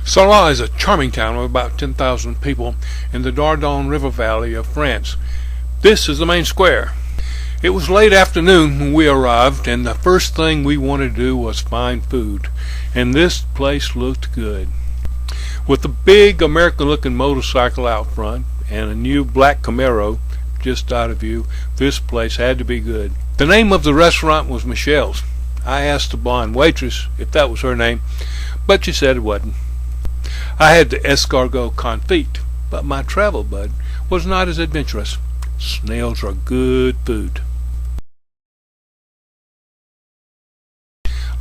Sarlat is a charming town of about 10,000 people in the Dordogne River Valley of France. This is the main square. It was late afternoon when we arrived, and the first thing we wanted to do was find food, and this place looked good. With a big American-looking motorcycle out front and a new black Camaro just out of view, this place had to be good. The name of the restaurant was Michelle's. I asked the blonde waitress if that was her name, but she said it wasn't. I had the escargot confit, but my travel bud was not as adventurous. Snails are good food.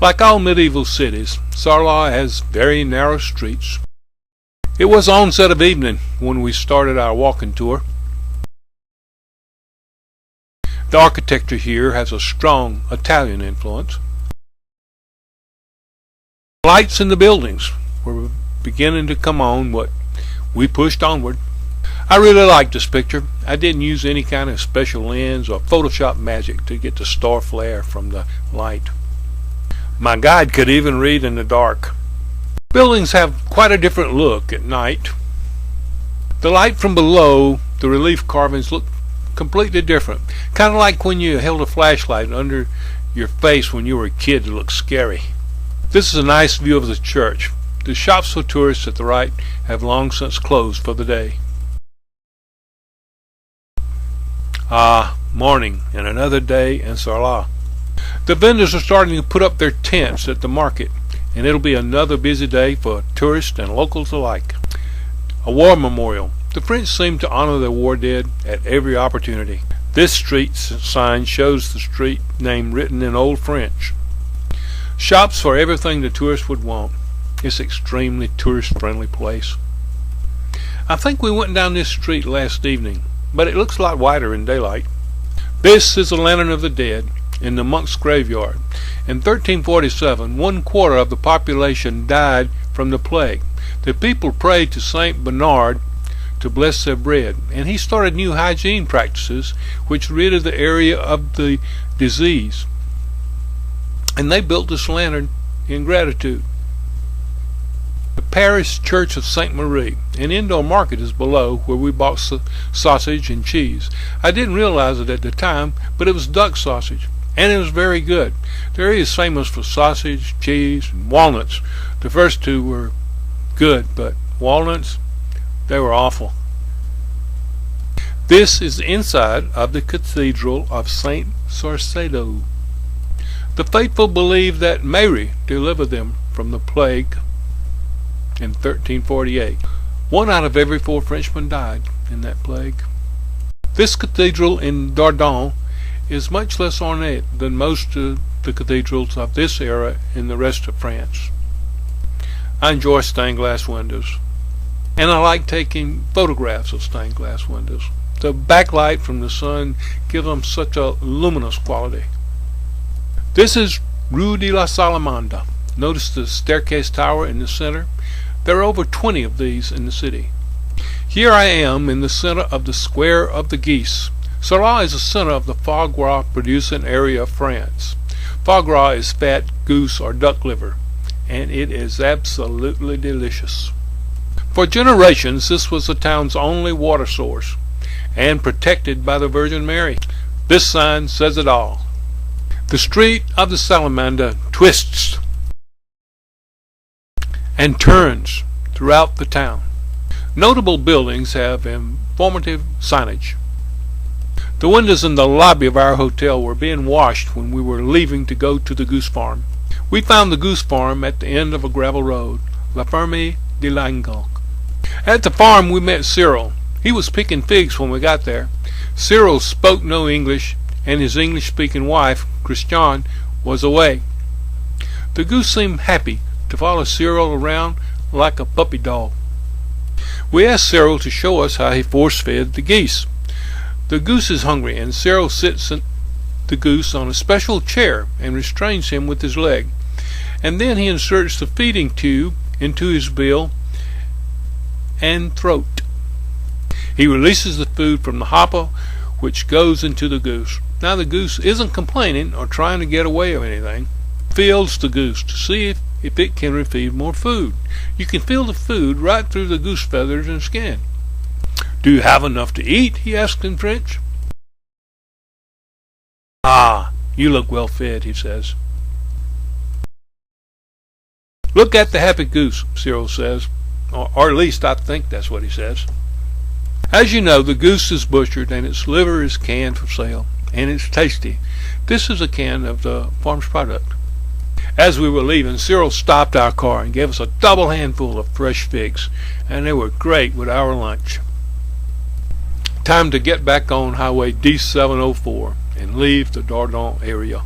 Like all medieval cities, Sarlat has very narrow streets. It was onset of evening when we started our walking tour. The architecture here has a strong Italian influence. Lights in the buildings were beginning to come on, but we pushed onward. I really liked this picture. I didn't use any kind of special lens or Photoshop magic to get the star flare from the light. My guide could even read in the dark. Buildings have quite a different look at night. The light from below, the relief carvings look completely different. Kind of like when you held a flashlight under your face when you were a kid. It looked scary. This is a nice view of the church. The shops for tourists at the right have long since closed for the day. Morning and another day in Sarlat. The vendors are starting to put up their tents at the market, and it'll be another busy day for tourists and locals alike. A war memorial. The French seem to honor their war dead at every opportunity. This street sign shows the street name written in Old French. Shops for everything the tourist would want. It's an extremely tourist-friendly place. I think we went down this street last evening, but it looks a lot wider in daylight. This is the Lantern of the Dead in the monk's graveyard. In 1347, 1/4 of the population died from the plague. The people prayed to Saint Bernard to bless their bread, and he started new hygiene practices which ridded the area of the disease. And they built this lantern in gratitude. The parish church of St. Marie, an indoor market is below where we bought sausage and cheese. I didn't realize it at the time, but it was duck sausage, and it was very good. The area is famous for sausage, cheese, and walnuts. The first two were good, but walnuts, they were awful. This is the inside of the Cathedral of St. Sarlat. The faithful believe that Mary delivered them from the plague in 1348. 1 out of every 4 Frenchmen died in that plague. This cathedral in Dordogne is much less ornate than most of the cathedrals of this era in the rest of France. I enjoy stained glass windows, and I like taking photographs of stained glass windows. The backlight from the sun gives them such a luminous quality. This is Rue de la Salamandre. Notice the staircase tower in the center. There are over 20 of these in the city. Here I am in the center of the Square of the Geese. Sarlat is the center of the foie gras producing area of France. Foie gras is fat goose or duck liver, and it is absolutely delicious. For generations, this was the town's only water source, and protected by the Virgin Mary. This sign says it all. The street of the Salamander twists and turns throughout the town. Notable buildings have informative signage. The windows in the lobby of our hotel were being washed when we were leaving to go to the goose farm. We found the goose farm at the end of a gravel road, La Ferme de l'Angle. At the farm we met Cyril. He was picking figs when we got there. Cyril spoke no English, and his English-speaking wife, Christiane, was away. The goose seemed happy to follow Cyril around like a puppy dog. We asked Cyril to show us how he force-fed the geese. The goose is hungry, and Cyril sits the goose on a special chair and restrains him with his leg. And then he inserts the feeding tube into his bill and throat. He releases the food from the hopper, which goes into the goose. Now the goose isn't complaining or trying to get away or anything. Feels the goose to see if if it can receive more food. You can feel the food right through the goose feathers and skin. Do you have enough to eat? He asked in French. Ah, you look well fed, he says. Look at the happy goose, Cyril says, or at least I think that's what he says. As you know, the goose is butchered and its liver is canned for sale, and it's tasty. This is a can of the farm's product. As we were leaving, Cyril stopped our car and gave us a double handful of fresh figs, and they were great with our lunch. Time to get back on Highway D704 and leave the Dordogne area.